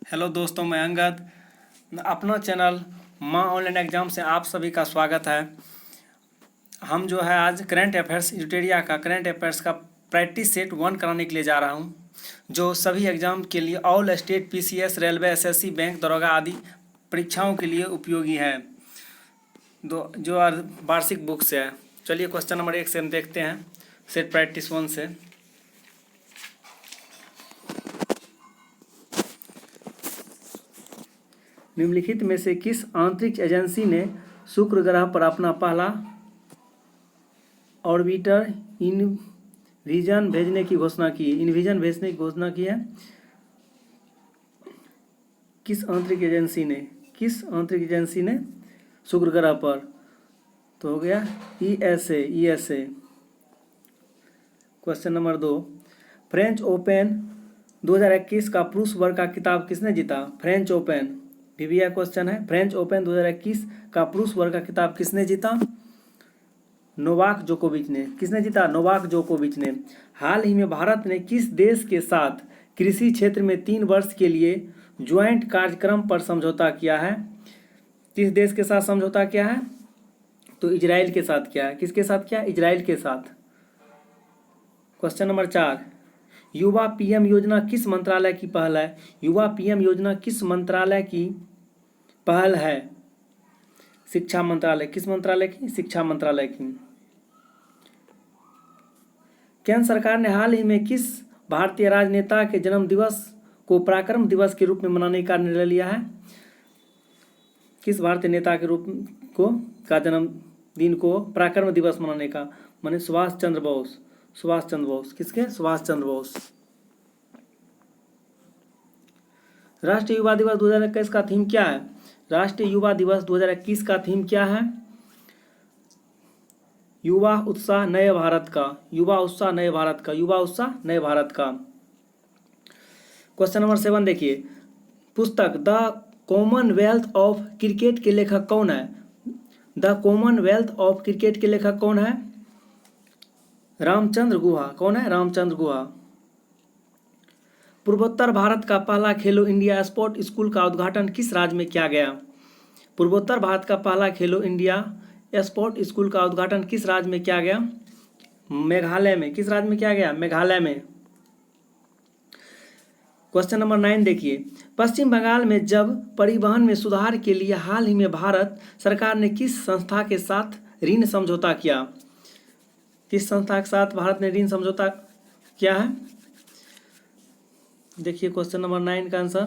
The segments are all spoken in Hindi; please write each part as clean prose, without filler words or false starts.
हेलो दोस्तों, मैं अंगद अपना चैनल माँ ऑनलाइन एग्जाम से आप सभी का स्वागत है। हम जो है आज करंट अफेयर्स यूटेरिया का करंट अफेयर्स का प्रैक्टिस सेट 1 कराने के लिए जा रहा हूं, जो सभी एग्जाम के लिए all state PCS railway SSC bank दरोगा आदि परीक्षाओं के लिए उपयोगी है, जो वार्षिक बुक से है। चलिए क्वेश्चन नंबर 1 से हम देखते हैं सेट प्रैक्टिस 1 से। निम्नलिखित में से किस अंतरिक्ष एजेंसी ने शुक्र ग्रह पर अपना पहला ऑर्बिटर इनविजन भेजने की घोषणा की है? किस अंतरिक्ष एजेंसी ने शुक्र ग्रह पर? तो हो गया ESA. Question number 2, French open 2021 का पुरुष वर्ग का खिताब किसने जीता? फ्रेंच ओपन VBA क्वेश्चन है। फ्रेंच ओपन 2021 का पुरुष वर्ग का खिताब किसने जीता? नोवाक जोकोविच ने। किसने जीता? नोवाक जोकोविच ने। हाल ही में भारत ने किस देश के साथ कृषि क्षेत्र में 3 वर्ष के लिए ज्वाइंट कार्यक्रम पर समझौता किया है? किस देश के साथ समझौता किया है? तो इजराइल के साथ किया है। किसके साथ किया? इजराइल के साथ। क्वेश्चन नंबर 4, युवा पीएम योजना किस मंत्रालय की पहल है? युवा पीएम योजना किस मंत्रालय की पहल है? शिक्षा मंत्रालय। किस मंत्रालय की? शिक्षा मंत्रालय की। केंद्र सरकार ने हाल ही में किस भारतीय राजनेता के जन्म दिवस को पराक्रम दिवस के रूप में मनाने का निर्णय लिया है? किस भारतीय नेता के रूप का जन्मदिन को पराक्रम दिवस मनाने का? माने सुभाष चंद्र बोस। किसके? सुभाष चंद्र बोस। राष्ट्रीय युवा दिवस 2021 का थीम क्या है? राष्ट्रीय युवा दिवस 2021 का थीम क्या है? युवा उत्साह नए भारत का। क्वेश्चन नंबर 7 देखिए, पुस्तक द कॉमनवेल्थ ऑफ क्रिकेट के लेखक कौन है? द कॉमनवेल्थ ऑफ क्रिकेट के लेखक कौन है? रामचंद्र गुहा। कौन है? रामचंद्र गुहा। पूर्वोत्तर भारत का पहला खेलो इंडिया स्पोर्ट स्कूल का उद्घाटन किस राज्य में किया गया? पूर्वोत्तर भारत का पहला खेलो इंडिया स्पोर्ट स्कूल का उद्घाटन किस राज्य में किया गया? मेघालय में। किस राज्य में किया गया? मेघालय में। क्वेश्चन नंबर 9 देखिए, पश्चिम बंगाल में जब परिवहन में सुधार के लिए हाल ही में भारत सरकार ने किस संस्था के साथ ऋण समझौता किया? किस संस्था के साथ भारत ने ऋण समझौता किया है? देखिए क्वेश्चन नंबर 9 का आंसर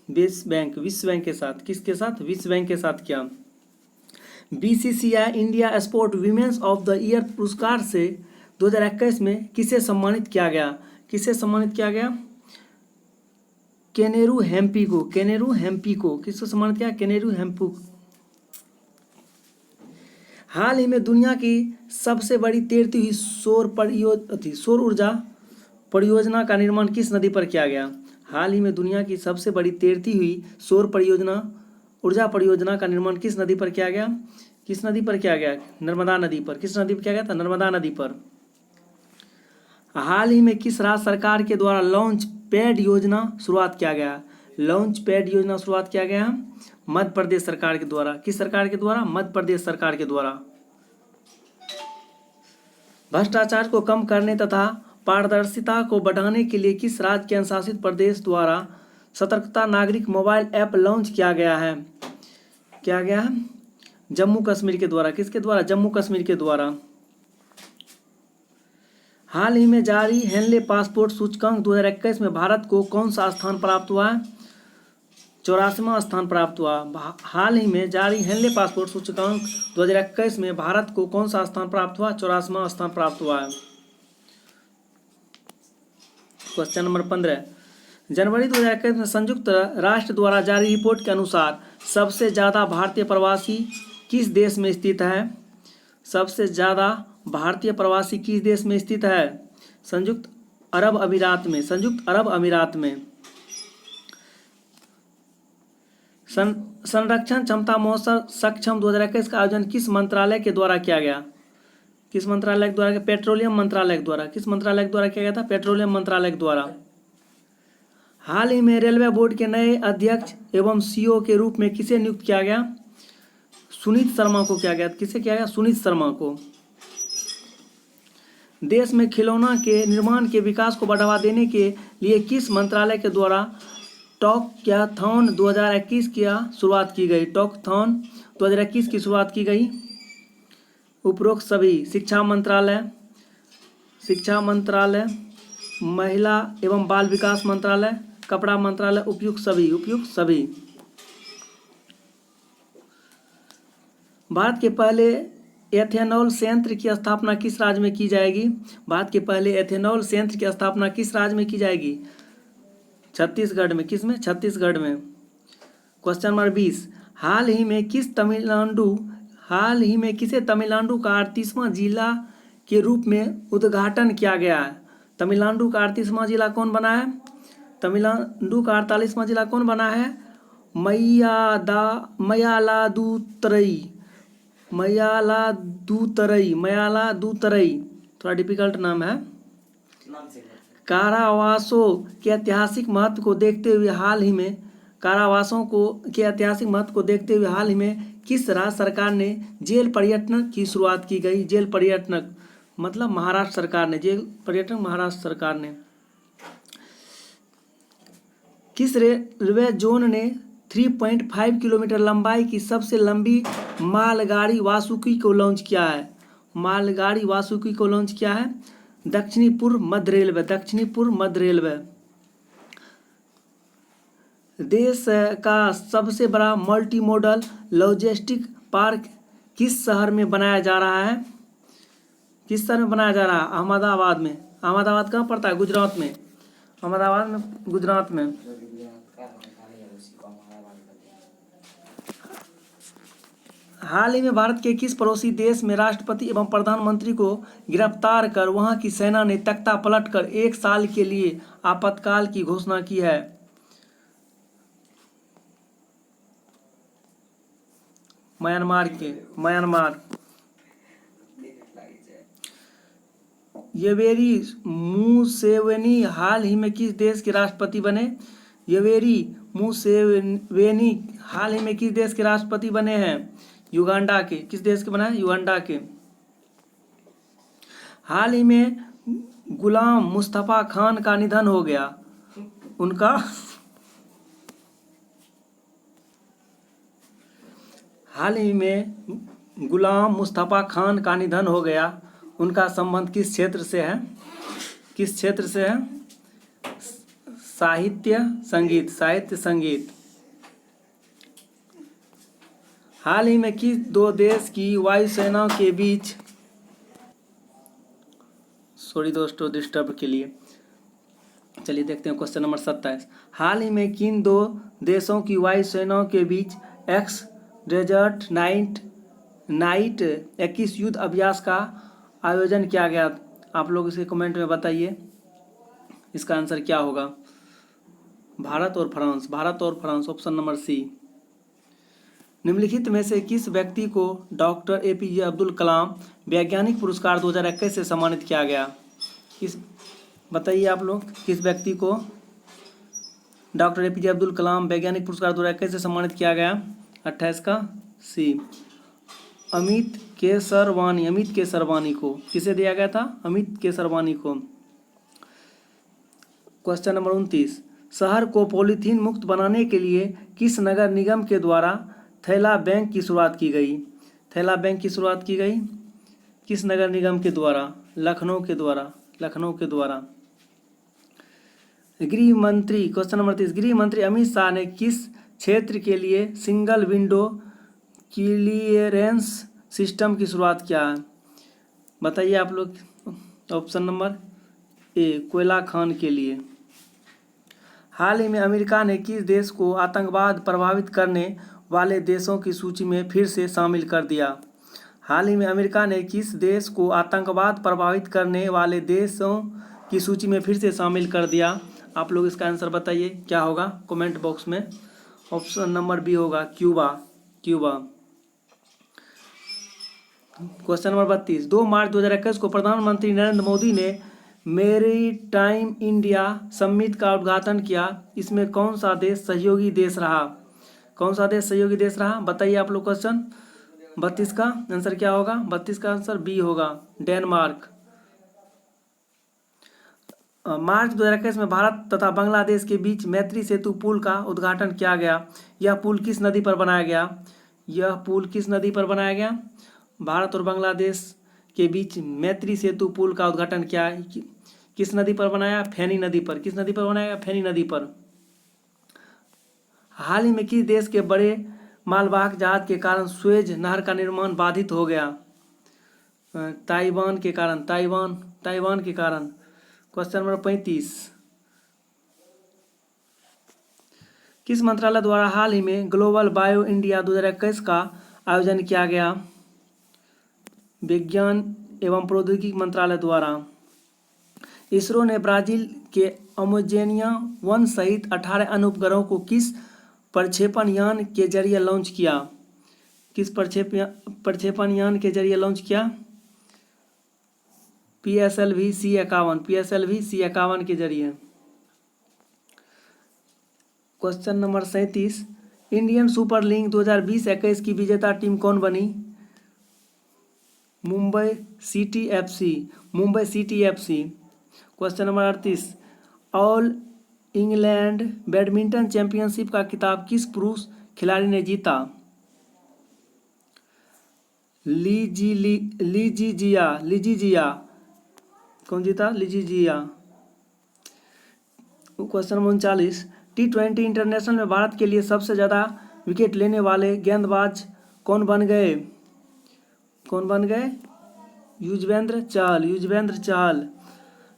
विश्व बैंक के साथ। किसके साथ? विश्व बैंक के साथ किया। BCCI India sport women's of the year पुरस्कार से 2021 में किसे सम्मानित किया गया? केनेरू हेम्पी को। किसको सम्मानित किया? केनेरू हेम्पू। हाल ही में दुनिया की सबसे बड़ी तैरती हुई सौर ऊर्जा परियोजना का निर्माण किस नदी पर किया गया? हाल ही में दुनिया की सबसे बड़ी तैरती हुई सौर ऊर्जा परियोजना का निर्माण किस नदी पर किया गया? नर्मदा नदी पर। किस नदी पर किया गया था? नर्मदा नदी पर। हाल ही में किस राज्य सरकार के द्वारा लॉन्च पैड योजना शुरुआत किया गया? मध्य प्रदेश सरकार के द्वारा। किस सरकार के द्वारा? मध्य प्रदेश सरकार के द्वारा। भ्रष्टाचार को कम करने तथा पारदर्शिता को बढ़ाने के लिए किस राज्य के अनुशासित प्रदेश द्वारा सतर्कता नागरिक मोबाइल ऐप लॉन्च किया गया है? जम्मू कश्मीर के द्वारा। किसके द्वारा? जम्मू कश्मीर के द्वारा। हाल ही में जारी हेनले पासपोर्ट सूचकांक 2021 में भारत को कौन सा स्थान प्राप्त हुआ है? 84वां स्थान प्राप्त हुआ। हाल ही में जारी हेनले पासपोर्ट सूचकांक 2021 में भारत को कौन सा स्थान प्राप्त हुआ? 84वां स्थान प्राप्त हुआ है। क्वेश्चन नंबर 15, जनवरी 2021 में संयुक्त राष्ट्र द्वारा जारी रिपोर्ट के अनुसार सबसे ज्यादा भारतीय प्रवासी किस देश में स्थित है? संयुक्त अरब अमीरात में। संरक्षण क्षमता महोत्सव सक्षम 2021 का आयोजन किस मंत्रालय के द्वारा किया गया? पेट्रोलियम मंत्रालय के द्वारा। किस मंत्रालय के द्वारा किया गया था? पेट्रोलियम मंत्रालय के द्वारा। हाल ही में रेलवे बोर्ड के नए अध्यक्ष एवं सीईओ के रूप में किसे नियुक्त किया गया? सुनीत शर्मा को किया गया। किसे किया गया? सुनीत शर्मा को। देश में खिलौना के निर्माण के विकास को बढ़ावा देने के लिए किस मंत्रालय के द्वारा टॉकथॉन 2021 की शुरुआत की गई? टॉकथॉन 2021 की शुरुआत की गई। उपरोक्त सभी शिक्षा मंत्रालय, महिला एवं बाल विकास मंत्रालय, कपड़ा मंत्रालय, उपयुक्त सभी। भारत के पहले एथेनॉल संयंत्र की स्थापना किस राज्य में की जाएगी? भारत के पहले एथेनॉल संयंत्र की स्थापना किस राज्य में की जाएगी? छत्तीसगढ़ में। किस में? छत्तीसगढ़ में। क्वेश्चन नंबर 20, हाल ही में किसे तमिलनाडु का 38वां जिला के रूप में उद्घाटन किया गया है? तमिलनाडु का 38वां जिला कौन बना है? तमिलनाडु का 48वां जिला कौन बना है? मय्यालादुतुरई। थोड़ा डिफिकल्ट नाम है। कारावासों के ऐतिहासिक महत्व को देखते हुए हाल ही में किस राज्य सरकार ने जेल पर्यटन की शुरुआत की गई? जेल पर्यटन मतलब महाराष्ट्र सरकार ने। जेल पर्यटन महाराष्ट्र सरकार ने। किस रेलवे जोन ने 3.5 किलोमीटर लंबाई की सबसे लंबी मालगाड़ी वासुकी को लॉन्च किया है? मालगाड़ी वासुकी को लॉन्च किया है दक्षिणी पूर्व मध्य रेलवे। देश का सबसे बड़ा मल्टी मॉडल लॉजिस्टिक पार्क किस शहर में बनाया जा रहा है? किस शहर में बनाया जा रहा है? अहमदाबाद में। अहमदाबाद कहाँ पड़ता है? गुजरात में। अहमदाबाद में, गुजरात में। हाल ही में भारत के किस पड़ोसी देश में राष्ट्रपति एवं प्रधानमंत्री को गिरफ्तार कर वहां की सेना ने तख्ता पलटकर 1 साल के लिए आपातकाल की घोषणा की है? म्यांमार। यवेरी मुसेवेनी हाल ही में किस देश के राष्ट्रपति बने? यवेरी मुसेवेनी हाल ही में किस देश के राष्ट्रपति बने हैं? युगांडा के। किस देश के बना है? युगांडा के। हाल ही में गुलाम मुस्तफा खान का निधन हो गया। उनका हाल ही में गुलाम मुस्तफा खान का निधन हो गया। उनका संबंध किस क्षेत्र से है? किस क्षेत्र से है? साहित्य संगीत। हाल ही में किस 2 देश की वायुसेना के बीच, सॉरी दोस्तों डिस्टर्ब के लिए, चलिए देखते हैं क्वेश्चन नंबर 27। हाल ही में किन 2 देशों की वायुसेनाओं के बीच एक्स डेजर्ट नाइट 21 युद्ध अभ्यास का आयोजन किया गया? आप लोग इसे कमेंट में बताइए इसका आंसर क्या होगा। भारत और फ्रांस। Option number C. निम्नलिखित में से किस व्यक्ति को डॉक्टर एपीजे अब्दुल कलाम वैज्ञानिक पुरस्कार 2021 से सम्मानित किया गया? बताइए आप लोग, किस व्यक्ति को डॉक्टर एपीजे अब्दुल कलाम वैज्ञानिक पुरस्कार 2021 से सम्मानित किया गया? 28 का सी। अमित केसरवानी को किसे दिया गया था? अमित केसरवानी को। क्वेश्चन नंबर 29, शहर को पॉलीथीन मुक्त बनाने के लिए किस नगर निगम के द्वारा थैला बैंक की शुरुआत की गई? थैला बैंक की शुरुआत की गई किस नगर निगम के द्वारा? लखनऊ के द्वारा। गृह मंत्री, क्वेश्चन नंबर 30, गृह मंत्री अमित शाह ने किस क्षेत्र के लिए सिंगल विंडो क्लियरेंस सिस्टम की शुरुआत किया है? बताइए आप लोग। ऑप्शन नंबर ए, कोयला खान के लिए। हाल ही में अमेरिका ने किस देश को आतंकवाद प्रभावित करने वाले देशों की सूची में फिर से शामिल कर दिया? हाल ही में अमेरिका ने किस देश को आतंकवाद प्रभावित करने वाले देशों की सूची में फिर से शामिल कर दिया? आप लोग इसका आंसर बताइए क्या होगा कमेंट बॉक्स में। ऑप्शन नंबर बी होगा क्यूबा। क्वेश्चन नंबर 32, 2 मार्च 2021 को प्रधानमंत्री नरेंद्र मोदी ने मैरीटाइम इंडिया समिट का उद्घाटन किया, इसमें कौन सा देश सहयोगी देश रहा? कौन सा देश सहयोगी देश रहा बताइए आप लोग। क्वेश्चन 32 का आंसर क्या होगा? 32 का आंसर बी होगा, डेनमार्क। मार्च 2021 में भारत तथा बांग्लादेश के बीच मैत्री सेतु पुल का उद्घाटन किया गया। यह पुल किस नदी पर बनाया गया? यह पुल किस नदी पर बनाया गया? भारत और बांग्लादेश के बीच मैत्री सेतु पुल का उद्घाटन किया किस नदी पर बनाया? फेनी नदी पर। किस नदी पर बनाया? फेनी नदी पर। हाल ही में किस देश के बड़े मालवाहक जहाज के कारण सुएज नहर का निर्माण बाधित हो गया? ताइवान के कारण। ताइवान के कारण। क्वेश्चन नंबर 35, किस मंत्रालय द्वारा हाल ही में ग्लोबल बायो इंडिया 2021 का आयोजन किया गया? विज्ञान एवं प्रौद्योगिकी मंत्रालय द्वारा। इसरो ने ब्राजील के अमेजोनिया वन सहित 18 अनुपग्रहों को किस प्रक्षेपण यान के जरिए लॉन्च किया? किस प्रक्षेपण यान के जरिए लॉन्च किया? PSLV C51 के जरिए। Question number 37, Indian super league 2020-21 की विजेता टीम कौन बनी? Mumbai city FC। Question number 38, all England badminton championship का खिताब किस पुरुष खिलाड़ी ने जीता? लीजीजिया। कौन जीता? लीजीजिया। क्वेश्चन नंबर 39, T20 इंटरनेशनल में भारत के लिए सबसे ज़्यादा विकेट लेने वाले गेंदबाज कौन बन गए? युजवेंद्र चहल।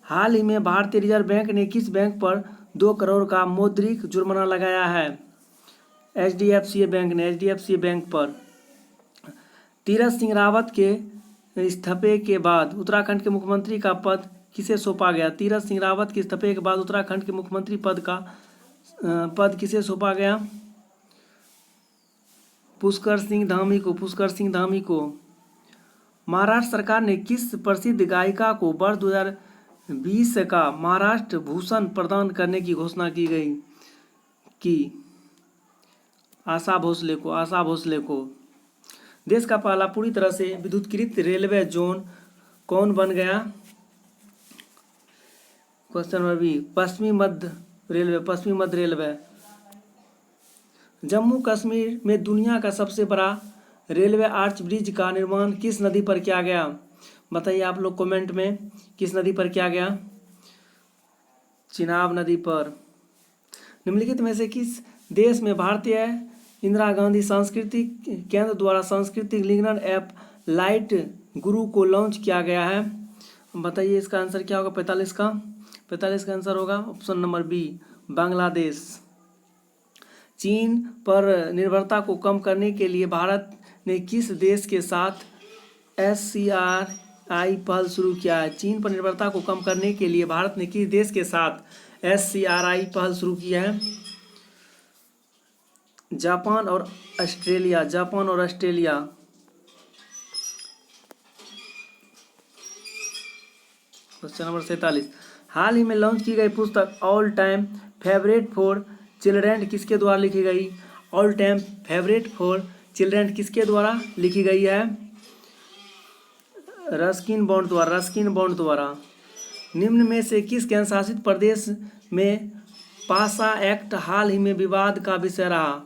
हाल ही में भारतीय रिजर्व बैंक ने किस बैंक पर 2 करोड़ का मौद्रिक जुर्माना लगाया है? HDFC बैंक पर। तीरथ सिंह रावत के इस्तीफे के बाद उत्तराखंड के मुख्यमंत्री का पद किसे सौंपा गया? तीरथ सिंह रावत के इस्तीफे के बाद उत्तराखंड के मुख्यमंत्री पद किसे सौंपा गया? पुष्कर सिंह धामी को। महाराष्ट्र सरकार ने किस प्रसिद्ध गायिका को वर्ष 2020 का महाराष्ट्र भूषण प्रदान करने की घोषणा की? आशा भोसले को। देश का पहला पूरी तरह से विद्युतीकृत रेलवे जोन कौन बन गया? क्वेश्चन नंबर बी, पश्चिमी मध्य रेलवे। जम्मू कश्मीर में दुनिया का सबसे बड़ा रेलवे आर्च ब्रिज का निर्माण किस नदी पर किया गया? बताइए आप लोग कमेंट में, किस नदी पर किया गया? चिनाब नदी पर। निम्नलिखित में से किस देश में भारतीय इंदिरा गांधी सांस्कृतिक केंद्र द्वारा सांस्कृतिक लिंगन ऐप लाइट गुरु को लॉन्च किया गया है? बताइए इसका आंसर क्या होगा? 45 का आंसर होगा ऑप्शन नंबर बी, बांग्लादेश। चीन पर निर्भरता को कम करने के लिए भारत ने किस देश के साथ SCRI पहल शुरू किया है? चीन पर निर्भरता को कम करने के लिए भारत ने किस देश के साथ SCRI पहल शुरू किया है? जापान और ऑस्ट्रेलिया। क्वेश्चन नंबर 47, हाल ही में लॉन्च की गई पुस्तक all time favourite for children किसके द्वारा लिखी गई? All time favourite for children किसके द्वारा लिखी गई है? रस्किन बॉन्ड द्वारा। निम्न में से किस केंद्र शासित प्रदेश में पासा एक्ट हाल ही में विवाद का विषय रहा?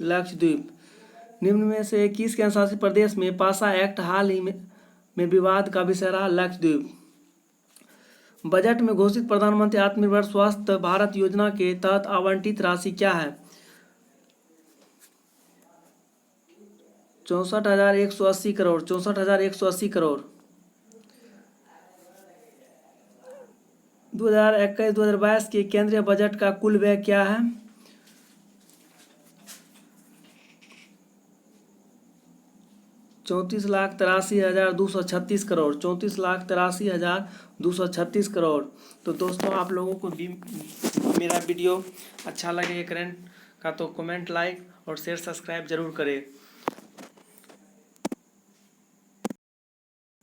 लक्षद्वीप। निम्न में से किस केंद्र शासित प्रदेश में पासा एक्ट हाल ही में विवाद का विषय रहा? लक्षद्वीप। बजट में घोषित प्रधानमंत्री आत्मनिर्भर स्वस्थ भारत योजना के तहत आवंटित राशि क्या है? 64,180 करोड़। 2021-2022 के केंद्रीय बजट का कुल व्यय क्या है? 34,83,236 करोड़। 34,83,236 करोड़। तो दोस्तों, आप लोगों को भी मेरा वीडियो अच्छा लगे करंट का तो कमेंट, लाइक और शेयर, सब्सक्राइब जरूर करें।